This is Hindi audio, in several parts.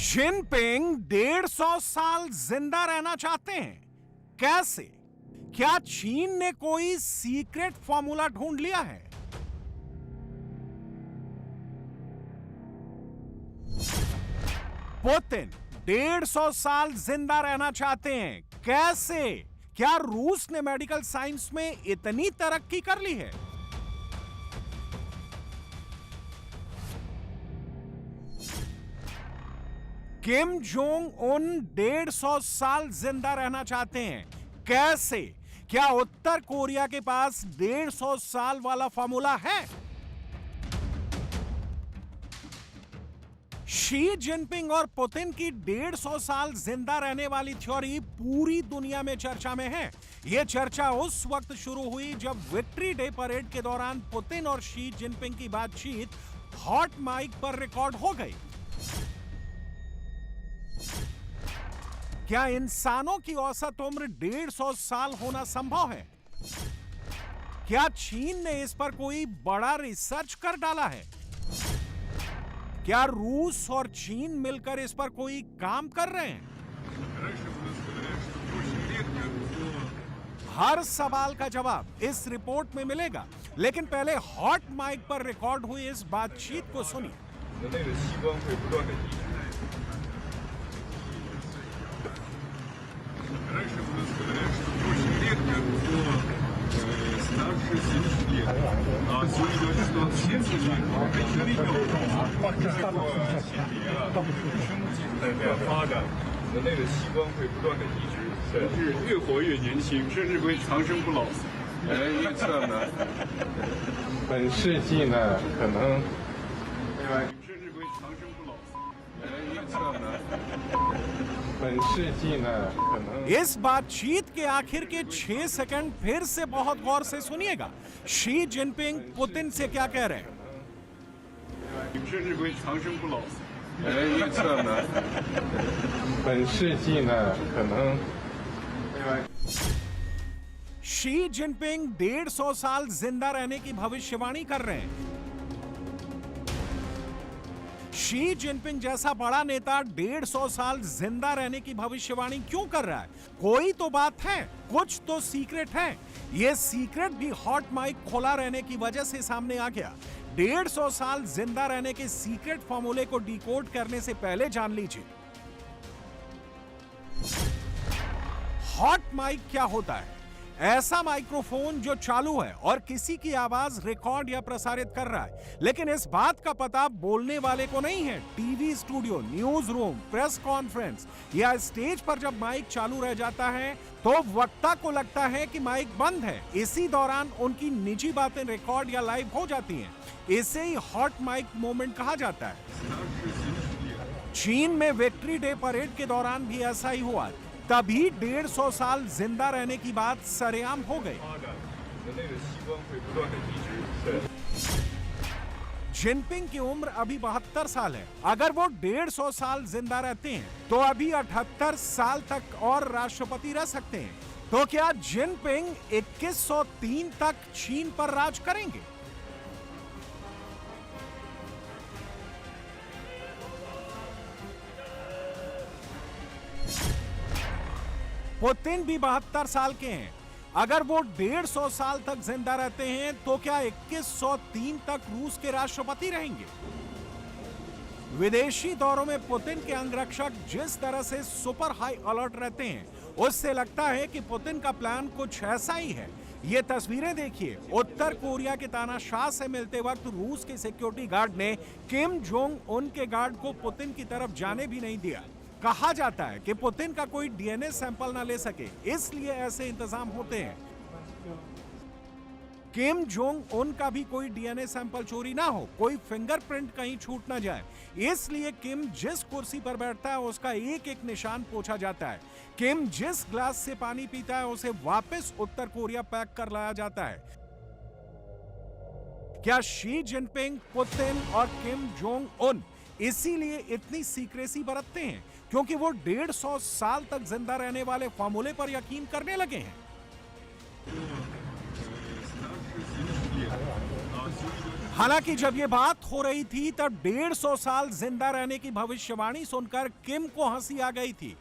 जिनपिंग 150 साल जिंदा रहना चाहते हैं। कैसे? क्या चीन ने कोई सीक्रेट फॉर्मूला ढूंढ लिया है? पुतिन 150 साल जिंदा रहना चाहते हैं। कैसे? क्या रूस ने मेडिकल साइंस में इतनी तरक्की कर ली है? किम जोंग उन 150 साल जिंदा रहना चाहते हैं। कैसे? क्या उत्तर कोरिया के पास 150 साल वाला फॉर्मूला है? शी जिनपिंग और पुतिन की 150 साल जिंदा रहने वाली थ्योरी पूरी दुनिया में चर्चा में है। यह चर्चा उस वक्त शुरू हुई जब विक्ट्री डे परेड के दौरान पुतिन और शी जिनपिंग की बातचीत हॉट माइक पर रिकॉर्ड हो गई। क्या इंसानों की औसत उम्र 150 साल होना संभव है? क्या चीन ने इस पर कोई बड़ा रिसर्च कर डाला है? क्या रूस और चीन मिलकर इस पर कोई काम कर रहे हैं? हर सवाल का जवाब इस रिपोर्ट में मिलेगा, लेकिन पहले हॉट माइक पर रिकॉर्ड हुई इस बातचीत को सुनिए। इस बातचीत के आखिर के 6 सेकंड फिर से बहुत गौर से सुनिएगा। शी जिनपिंग पुतिन से क्या कह रहे हैं? शी जिनपिंग 150 साल जिंदा रहने की भविष्यवाणी कर रहे हैं। शी जिनपिंग जैसा बड़ा नेता 150 साल जिंदा रहने की भविष्यवाणी क्यों कर रहा है? कोई तो बात है, कुछ तो सीक्रेट है। यह सीक्रेट भी हॉट माइक खोला रहने की वजह से सामने आ गया। 150 साल जिंदा रहने के सीक्रेट फॉर्मूले को डिकोड करने से पहले जान लीजिए हॉट माइक क्या होता है। ऐसा माइक्रोफोन जो चालू है और किसी की आवाज रिकॉर्ड या प्रसारित कर रहा है, लेकिन इस बात का पता बोलने वाले को नहीं है। TV studio, news room, press conference या स्टेज पर जब माइक चालू रह जाता है तो वक्ता को लगता है कि माइक बंद है। इसी दौरान उनकी निजी बातें रिकॉर्ड या लाइव हो जाती हैं। इसे ही हॉट माइक मोमेंट कहा जाता है। चीन में विक्ट्री डे परेड के दौरान भी ऐसा ही हुआ। तभी 150 साल जिंदा रहने की बात सरेआम हो गई। जिनपिंग की उम्र अभी 72 साल है। अगर वो 150 साल जिंदा रहते हैं तो अभी 78 साल तक और राष्ट्रपति रह सकते हैं। तो क्या जिनपिंग 2103 तक चीन पर राज करेंगे? पुतिन भी 72 साल के हैं। अगर वो 150 साल तक जिंदा रहते हैं तो क्या 2103 तक रूस के राष्ट्रपति रहेंगे? विदेशी दौरों में पुतिन के अंगरक्षक जिस तरह से सुपर हाई अलर्ट रहते हैं, उससे लगता है कि पुतिन का प्लान कुछ ऐसा ही है। ये तस्वीरें देखिए। उत्तर कोरिया के तानाशाह से मिलते वक्त रूस के सिक्योरिटी गार्ड ने किम जोंग उन के गार्ड को पुतिन की तरफ जाने भी नहीं दिया। कहा जाता है कि पुतिन का कोई डीएनए सैंपल ना ले सके, इसलिए ऐसे इंतजाम होते हैं। किम जोंग उन का भी कोई डीएनए सैंपल चोरी ना हो, कोई फिंगरप्रिंट कहीं छूट ना जाए, इसलिए किम जिस कुर्सी पर बैठता है उसका एक एक निशान पोंछा जाता है। किम जिस ग्लास से पानी पीता है उसे वापस उत्तर कोरिया पैक कर लाया जाता है। क्या शी जिनपिंग, पुतिन और किम जोंग उन इसीलिए इतनी सीक्रेसी बरतते हैं क्योंकि वो 150 साल तक जिंदा रहने वाले फॉर्मूले पर यकीन करने लगे हैं? हालांकि जब ये बात हो रही थी तब 150 साल जिंदा रहने की भविष्यवाणी सुनकर किम को हंसी आ गई थी।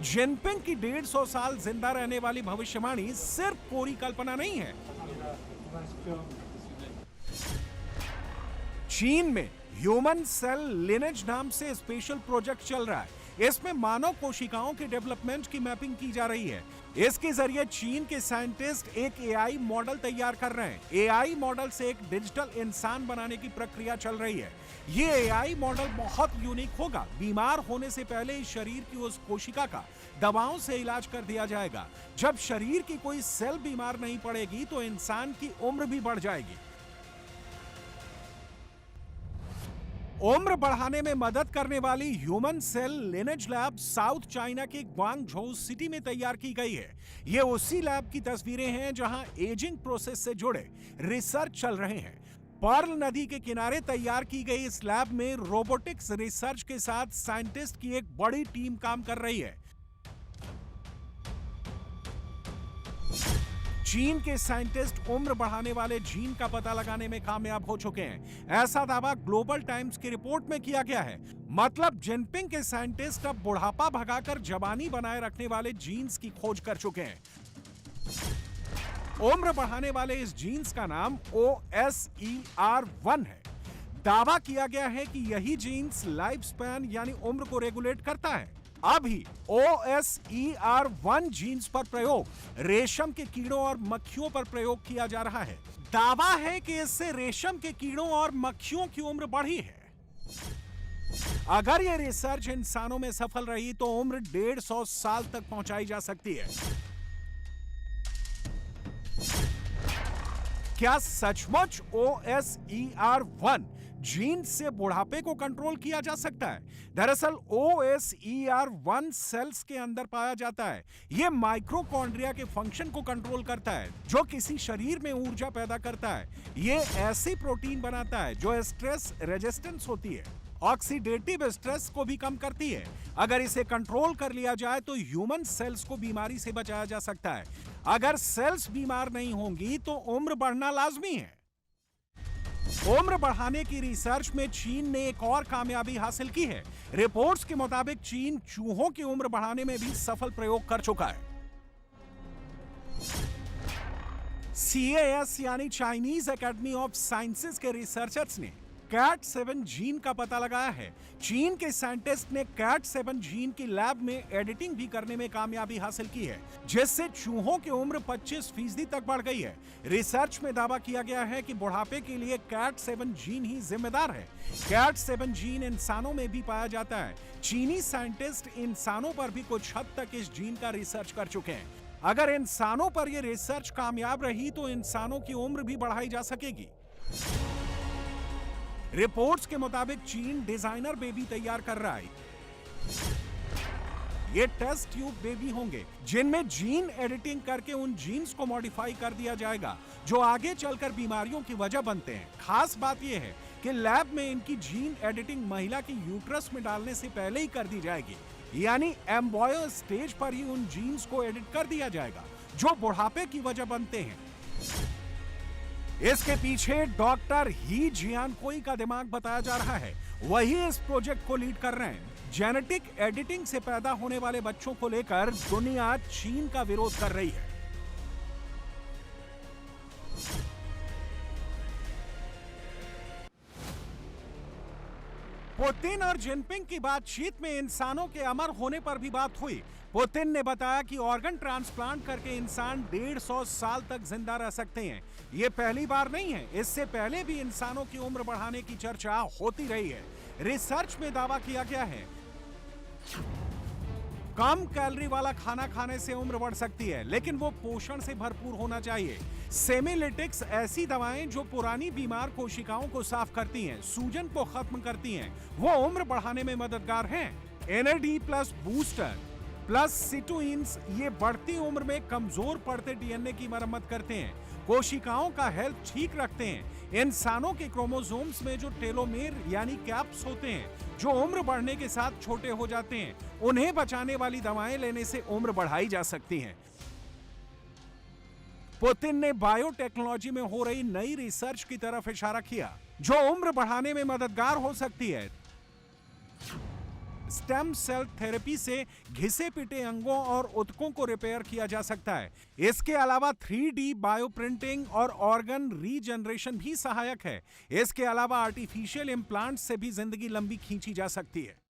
जिनपिंग की 150 साल जिंदा रहने वाली भविष्यवाणी सिर्फ कोरी कल्पना नहीं है। चीन में ह्यूमन सेल लिनेज नाम से स्पेशल प्रोजेक्ट चल रहा है। इसमें मानव कोशिकाओं के डेवलपमेंट की मैपिंग की जा रही है। इसके जरिए चीन के साइंटिस्ट एक एआई मॉडल तैयार कर रहे हैं। एआई मॉडल से एक डिजिटल इंसान बनाने की प्रक्रिया चल रही है। ये एआई मॉडल बहुत यूनिक होगा। बीमार होने से पहले इस शरीर की उस कोशिका का दवाओं से इलाज कर दिया जाएगा। जब शरीर की कोई सेल बीमार नहीं पड़ेगी तो इंसान की उम्र भी बढ़ जाएगी। उम्र बढ़ाने में मदद करने वाली human cell lineage lab south China के ग्वांगझोउ सिटी में तैयार की गई है। ये उसी लैब की तस्वीरें हैं जहां एजिंग प्रोसेस से जुड़े रिसर्च चल रहे हैं। पर्ल नदी के किनारे तैयार की गई इस लैब में रोबोटिक्स रिसर्च के साथ साइंटिस्ट की एक बड़ी टीम काम कर रही है। चीन के साइंटिस्ट उम्र बढ़ाने वाले जीन का पता लगाने में कामयाब हो चुके हैं। ऐसा दावा ग्लोबल टाइम्स की रिपोर्ट में किया गया है। मतलब जिनपिंग के साइंटिस्ट अब बुढ़ापा भगाकर जवानी बनाए रखने वाले जीन्स की खोज कर चुके हैं। उम्र बढ़ाने वाले इस जीन्स का नाम OSER1 है। दावा किया गया है कि यही जीन्स लाइफ स्पैन यानी उम्र को रेगुलेट करता है। अभी OSER1 जीन्स पर प्रयोग रेशम के कीड़ों और मक्खियों पर प्रयोग किया जा रहा है। दावा है कि इससे रेशम के कीड़ों और मक्खियों की उम्र बढ़ी है। अगर यह रिसर्च इंसानों में सफल रही तो उम्र 150 साल तक पहुंचाई जा सकती है। क्या सचमुच OSER1 जीन से बुढ़ापे को कंट्रोल किया जा सकता है? दरअसल OSER1 सेल्स के अंदर पाया जाता है। यह माइक्रोकॉन्ड्रिया के फंक्शन को कंट्रोल करता है, जो किसी शरीर में ऊर्जा पैदा करता है। यह ऐसी प्रोटीन बनाता है जो स्ट्रेस रेजिस्टेंस होती है, ऑक्सीडेटिव स्ट्रेस को भी कम करती है। अगर इसे कंट्रोल कर लिया जाए तो ह्यूमन सेल्स को बीमारी से बचाया जा सकता है। अगर सेल्स बीमार नहीं होंगी तो उम्र बढ़ना लाजमी है। उम्र बढ़ाने की रिसर्च में चीन ने एक और कामयाबी हासिल की है। रिपोर्ट्स के मुताबिक चीन चूहों की उम्र बढ़ाने में भी सफल प्रयोग कर चुका है। CAS यानी चाइनीज एकेडमी ऑफ साइंसेज के रिसर्चर्स ने CAT7 जीन का पता लगाया है। चीन के साइंटिस्ट ने CAT7 जीन की लैब में एडिटिंग भी करने में कामयाबी हासिल की है, जिससे चूहों की उम्र 25% तक बढ़ गई है। रिसर्च में दावा किया गया है कि बुढ़ापे के लिए CAT7 जीन ही जिम्मेदार है। CAT7 जीन इंसानों में भी पाया जाता है। चीनी साइंटिस्ट इंसानों पर भी कुछ हद तक इस जीन का रिसर्च कर चुके हैं। अगर इंसानों पर यह रिसर्च कामयाब रही तो इंसानों की उम्र भी बढ़ाई जा सकेगी। रिपोर्ट्स के मुताबिक चीन डिजाइनर बेबी तैयार कर रहा है। ये टेस्ट ट्यूब बेबी होंगे जिनमें जीन एडिटिंग करके उन जीन्स को मॉडिफाई कर दिया जाएगा जो आगे चलकर बीमारियों की वजह बनते हैं। खास बात यह है कि लैब में इनकी जीन एडिटिंग महिला की यूट्रस में डालने से पहले ही कर दी जाएगी, यानी एम्ब्रॉयो स्टेज पर ही उन जीन्स को एडिट कर दिया जाएगा जो बुढ़ापे की वजह बनते हैं। इसके पीछे डॉक्टर ही जियानकोई का दिमाग बताया जा रहा है। वही इस प्रोजेक्ट को लीड कर रहे हैं। जेनेटिक एडिटिंग से पैदा होने वाले बच्चों को लेकर दुनिया चीन का विरोध कर रही है। पुतिन और जिनपिंग की बातचीत में इंसानों के अमर होने पर भी बात हुई। पुतिन ने बताया कि ऑर्गन ट्रांसप्लांट करके इंसान 150 साल तक जिंदा रह सकते हैं। ये पहली बार नहीं है, इससे पहले भी इंसानों की उम्र बढ़ाने की चर्चा होती रही है। रिसर्च में दावा किया गया है कम कैलोरी वाला खाना खाने से उम्र बढ़ सकती है, लेकिन वो पोषण से भरपूर होना चाहिए। सेमिलिटिक्स ऐसी दवाएं जो पुरानी बीमार कोशिकाओं को साफ करती हैं, सूजन को खत्म करती हैं, वो उम्र बढ़ाने में मददगार हैं। NAD+ बूस्टर प्लस सिटुइन्स ये बढ़ती उम्र में कमजोर पड़ते DNA की मरम्मत करते हैं, कोशिकाओं का हेल्थ ठीक रखते हैं। इंसानों के क्रोमोसोम्स में जो टेलोमेर यानी कैप्स होते हैं, जो उम्र बढ़ने के साथ छोटे हो जाते हैं, उन्हें बचाने वाली दवाएं लेने से उम्र बढ़ाई जा सकती हैं। पुतिन ने बायोटेक्नोलॉजी में हो रही नई रिसर्च की तरफ इशारा किया, जो उम्र बढ़ाने में मददगार हो सकती है। स्टेम सेल थेरेपी से घिसे पिटे अंगों और ऊतकों को रिपेयर किया जा सकता है। इसके अलावा 3D बायोप्रिंटिंग और ऑर्गन रीजनरेशन भी सहायक है। इसके अलावा आर्टिफिशियल इम्प्लांट से भी जिंदगी लंबी खींची जा सकती है।